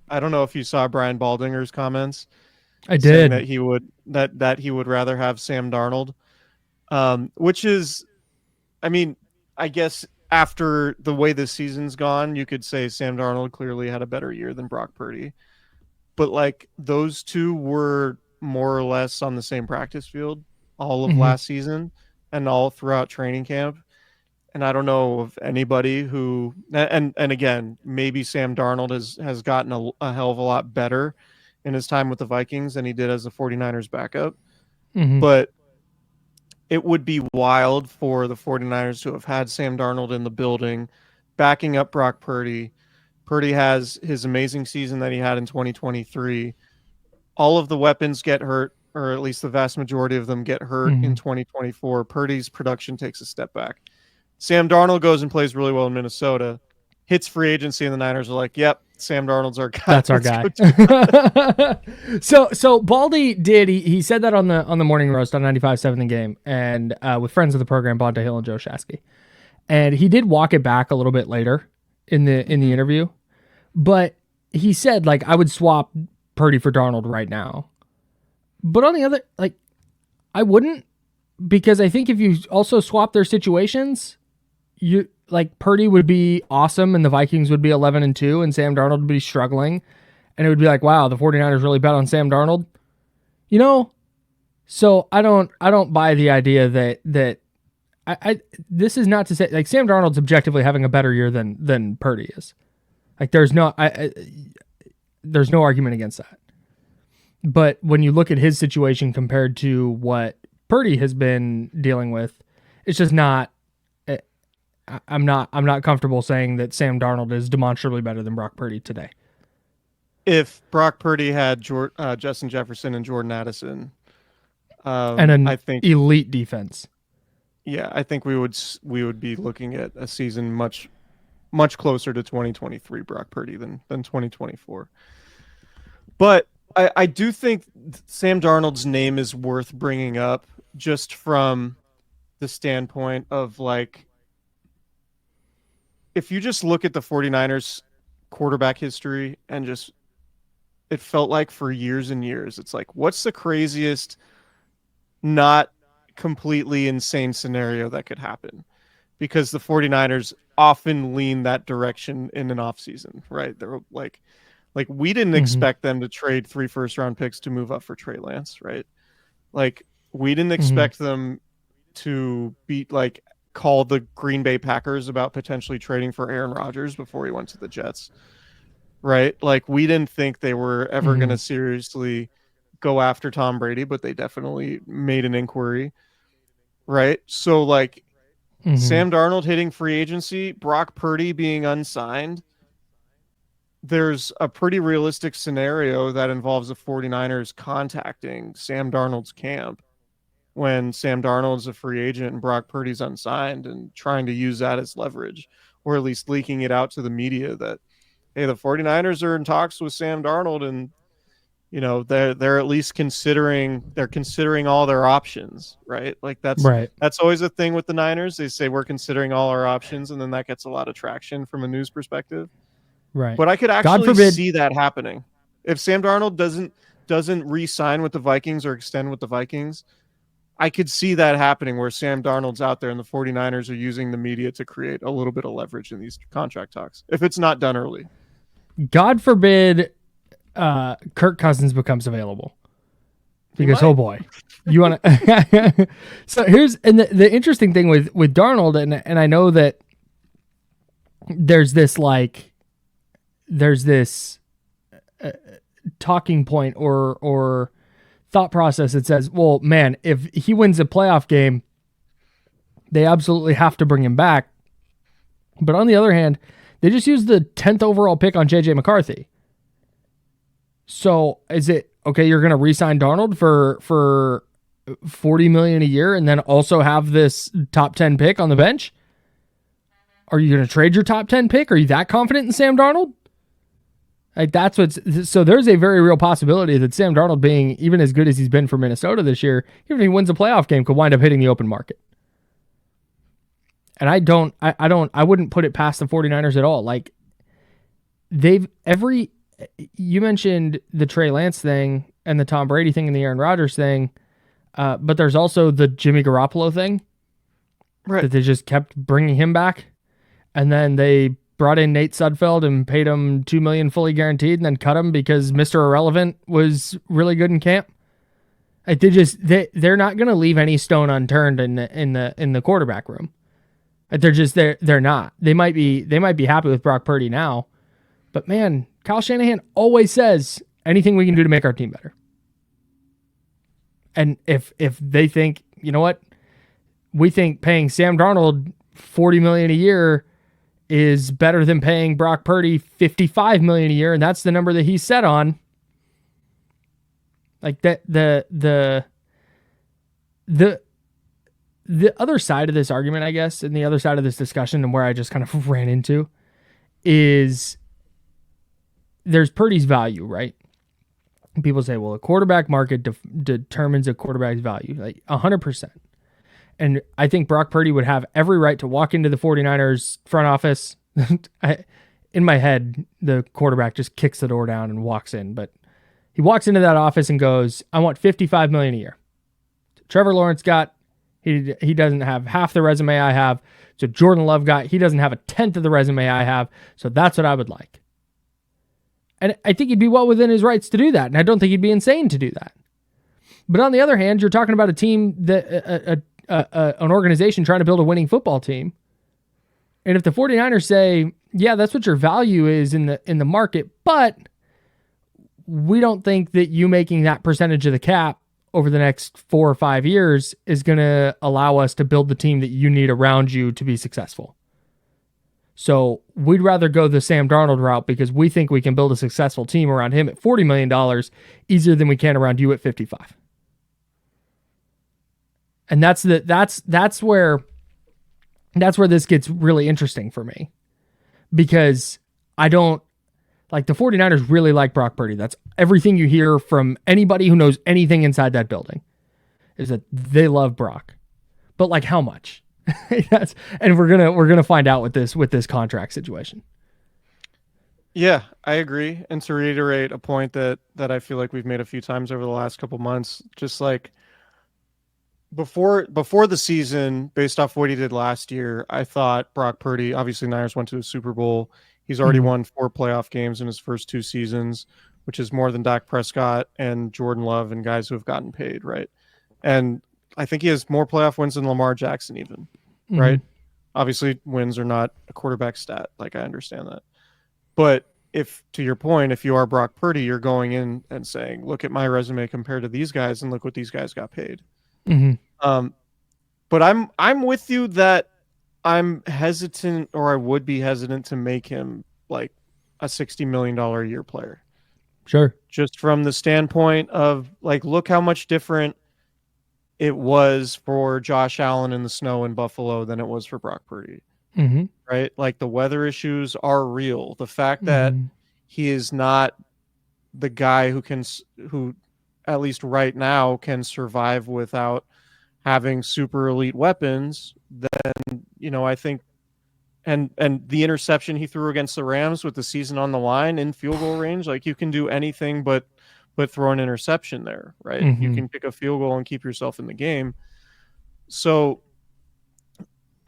I don't know if you saw Brian Baldinger's comments I saying did. that he would rather have Sam Darnold, which is, I mean, I guess after the way this season's gone, you could say Sam Darnold clearly had a better year than Brock Purdy. But like those two were more or less on the same practice field all of Hmm. last season and all throughout training camp. And I don't know of anybody who and again, maybe Sam Darnold has gotten a hell of a lot better in his time with the Vikings than he did as a 49ers backup. Hmm. But it would be wild for the 49ers to have had Sam Darnold in the building, backing up Brock Purdy. Purdy has his amazing season that he had in 2023. All of the weapons get hurt, or at least the vast majority of them get hurt in Hmm. 2024. Purdy's production takes a step back. Sam Darnold goes and plays really well in Minnesota, hits free agency, and the Niners are like, yep, Sam Darnold's our guy. That's our Let's guy. go do So Baldy did he said that on the morning roast on 95.7 The Game and with friends of the program Bonta Hill and Joe Shasky. And he did walk it back a little bit later in the interview. But he said like I would swap Purdy for Darnold right now. But on the other like I wouldn't, because I think if you also swap their situations, you like Purdy would be awesome and the Vikings would be 11-2 and Sam Darnold would be struggling and it would be like, wow, the 49ers really bet on Sam Darnold. You know, so I don't buy the idea that I this is not to say like Sam Darnold's objectively having a better year than Purdy is. Like there's no argument against that. But when you look at his situation compared to what Purdy has been dealing with, it's just not. I'm not comfortable saying that Sam Darnold is demonstrably better than Brock Purdy today. If Brock Purdy had Justin Jefferson and Jordan Addison, And an I think, elite defense. yeah, I think we would be looking at a season much closer to 2023 Brock Purdy than 2024. But I do think Sam Darnold's name is worth bringing up just from the standpoint of like, if you just look at the 49ers quarterback history and just, it felt like for years and years, it's like, what's the craziest, not completely insane scenario that could happen? Because the 49ers often lean that direction in an offseason, right? They're like we didn't expect them to trade 3 first-round picks to move up for Trey Lance, right? Like we didn't expect them to be like call the Green Bay Packers about potentially trading for Aaron Rodgers before he went to the Jets, right? Like we didn't think they were ever going to seriously go after Tom Brady, but they definitely made an inquiry, right? So like Sam Darnold hitting free agency, Brock Purdy being unsigned, there's a pretty realistic scenario that involves the 49ers contacting Sam Darnold's camp when Sam Darnold's a free agent and Brock Purdy's unsigned and trying to use that as leverage, or at least leaking it out to the media that, hey, the 49ers are in talks with Sam Darnold and, you know, they're at least considering all their options, right? Like that's always a thing with the Niners. They say we're considering all our options, and then that gets a lot of traction from a news perspective. Right. But I could actually see that happening. If Sam Darnold doesn't re-sign with the Vikings or extend with the Vikings, I could see that happening where Sam Darnold's out there and the 49ers are using the media to create a little bit of leverage in these contract talks, if it's not done early. God forbid Kirk Cousins becomes available. Because, oh boy, you want to. So here's, and the interesting thing with Darnold, and I know that there's this talking point or thought process that says, well, man, if he wins a playoff game, they absolutely have to bring him back. But on the other hand, they just used the 10th overall pick on JJ McCarthy. So is it okay? You're going to re-sign Darnold for $40 million a year and then also have this top 10 pick on the bench? Are you going to trade your top 10 pick? Are you that confident in Sam Darnold? Like that's so there's a very real possibility that Sam Darnold, being even as good as he's been for Minnesota this year, even if he wins a playoff game, could wind up hitting the open market. And I wouldn't put it past the 49ers at all. Like you mentioned the Trey Lance thing and the Tom Brady thing and the Aaron Rodgers thing, but there's also the Jimmy Garoppolo thing Right. that they just kept bringing him back, and then they brought in Nate Sudfeld and paid him $2 million fully guaranteed, and then cut him because Mr. Irrelevant was really good in camp. Like they're not going to leave any stone unturned in the quarterback room. Like they're not. They might be happy with Brock Purdy now, but man, Kyle Shanahan always says anything we can do to make our team better. And if they think, you know what, we think paying Sam Darnold $40 million a year is better than paying Brock Purdy $55 million a year, and that's the number that he's set on. Like that, the other side of this argument, I guess, and the other side of this discussion, and where I just kind of ran into, is there's Purdy's value, right? People say, well, a quarterback market determines a quarterback's value, like 100%. And I think Brock Purdy would have every right to walk into the 49ers front office. In my head, the quarterback just kicks the door down and walks in, but he walks into that office and goes, I want $55 million a year. Trevor Lawrence got, he doesn't have half the resume I have. So Jordan Love got, he doesn't have a tenth of the resume I have. So that's what I would like. And I think he'd be well within his rights to do that. And I don't think he'd be insane to do that. But on the other hand, you're talking about a team that, an organization trying to build a winning football team. And if the 49ers say, yeah, that's what your value is in the market, but we don't think that you making that percentage of the cap over the next 4 or 5 years is going to allow us to build the team that you need around you to be successful. So we'd rather go the Sam Darnold route because we think we can build a successful team around him at $40 million easier than we can around you at 55. And that's where this gets really interesting for me, because I don't like the 49ers really like Brock Purdy. That's everything you hear from anybody who knows anything inside that building, is that they love Brock. But like how much? And we're gonna find out with this contract situation. Yeah, I agree. And to reiterate a point that I feel like we've made a few times over the last couple months, just like before the season, based off what he did last year, I thought Brock Purdy, obviously Niners went to a Super Bowl. He's already won 4 playoff games in his first 2 seasons, which is more than Dak Prescott and Jordan Love and guys who have gotten paid, right? And I think he has more playoff wins than Lamar Jackson even, right? Obviously, wins are not a quarterback stat. Like, I understand that. But if, to your point, if you are Brock Purdy, you're going in and saying, look at my resume compared to these guys and look what these guys got paid. But I'm with you that I'm hesitant, or I would be hesitant to make him like a $60 million a year player. Sure. Just from the standpoint of like, look how much different it was for Josh Allen in the snow in Buffalo than it was for Brock Purdy. Right? Like the weather issues are real. The fact that he is not the guy who at least right now can survive without having super elite weapons, then, you know, I think, and the interception he threw against the Rams with the season on the line in field goal range, like you can do anything but throw an interception there, right? You can kick a field goal and keep yourself in the game. So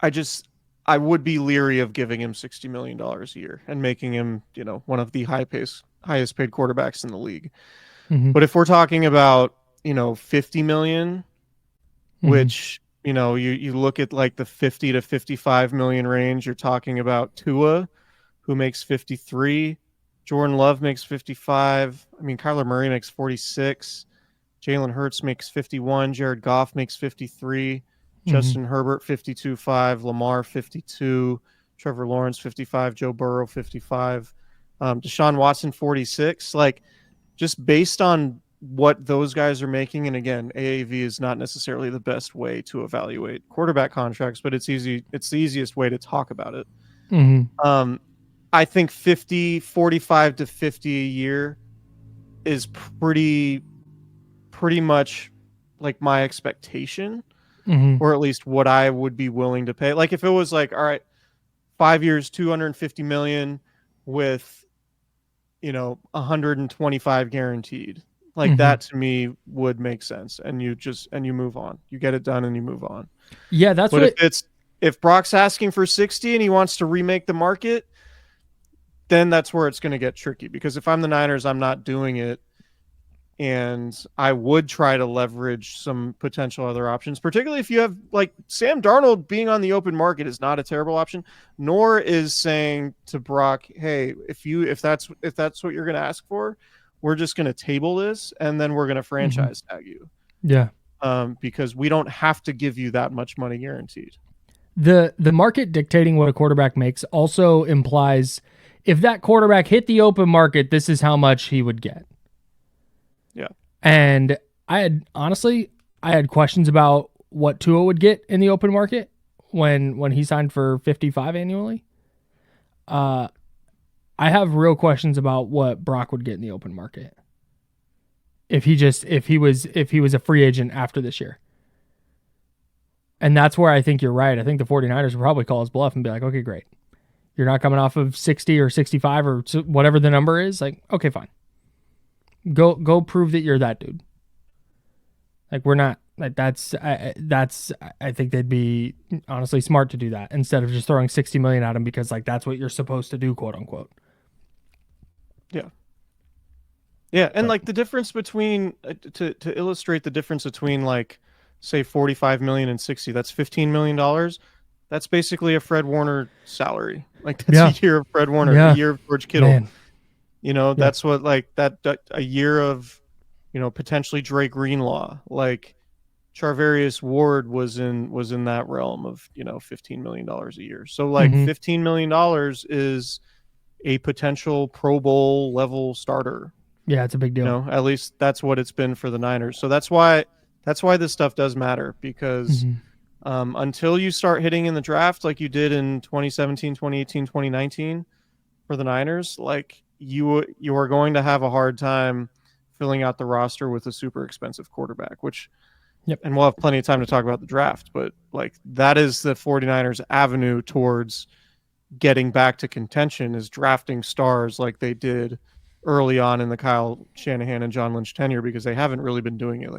I would be leery of giving him $60 million a year and making him, you know, one of the highest paid quarterbacks in the league. But if we're talking about, you know, 50 million, which, you know, you look at like the 50 to 55 million range, you're talking about Tua, who makes 53. Jordan Love makes 55. I mean, Kyler Murray makes 46. Jalen Hurts makes 51. Jared Goff makes 53. Justin Herbert 52.5. Lamar 52. Trevor Lawrence 55. Joe Burrow 55. Deshaun Watson 46. Like, just based on what those guys are making, and again, AAV is not necessarily the best way to evaluate quarterback contracts, but it's easy. It's the easiest way to talk about it. I think 45 to 50 a year is pretty much like my expectation, or at least what I would be willing to pay. Like if it was like, all right, 5 years, 250 million with 125 guaranteed. Like that to me would make sense. And you move on. You get it done and you move on. Yeah, that's But what if Brock's asking for 60 and he wants to remake the market, then that's where it's going to get tricky. Because if I'm the Niners, I'm not doing it. And I would try to leverage some potential other options, particularly if you have like Sam Darnold being on the open market is not a terrible option, nor is saying to Brock, hey, if that's what you're going to ask for, we're just going to table this and then we're going to franchise tag you. Yeah. Because we don't have to give you that much money guaranteed. The market dictating what a quarterback makes also implies if that quarterback hit the open market, this is how much he would get. Yeah. And I had questions about what Tua would get in the open market when he signed for 55 annually. I have real questions about what Brock would get in the open market if he was a free agent after this year. And that's where I think you're right. I think the 49ers would probably call his bluff and be like, okay, great. You're not coming off of 60 or 65 or whatever the number is. Like, okay, fine. Go prove that you're that dude. Like, we're not, like, I think they'd be honestly smart to do that instead of just throwing 60 million at him because like that's what you're supposed to do, quote unquote. Yeah. Yeah. And like the difference between to illustrate the difference between like, say 45 million and 60, that's $15 million. That's basically a Fred Warner salary. Like that's a year of Fred Warner, a year of George Kittle. Man. That's what like that a year of, potentially Drake Greenlaw, like Charvarius Ward was in that realm of, $15 million a year. So like $15 million is a potential Pro Bowl level starter. Yeah, it's a big deal. At least that's what it's been for the Niners. So that's why this stuff does matter because until you start hitting in the draft like you did in 2017, 2018, 2019 for the Niners, like you are going to have a hard time filling out the roster with a super expensive quarterback, which and we'll have plenty of time to talk about the draft, but like that is the 49ers avenue towards getting back to contention is drafting stars like they did early on in the Kyle Shanahan and John Lynch tenure because they haven't really been doing it lately.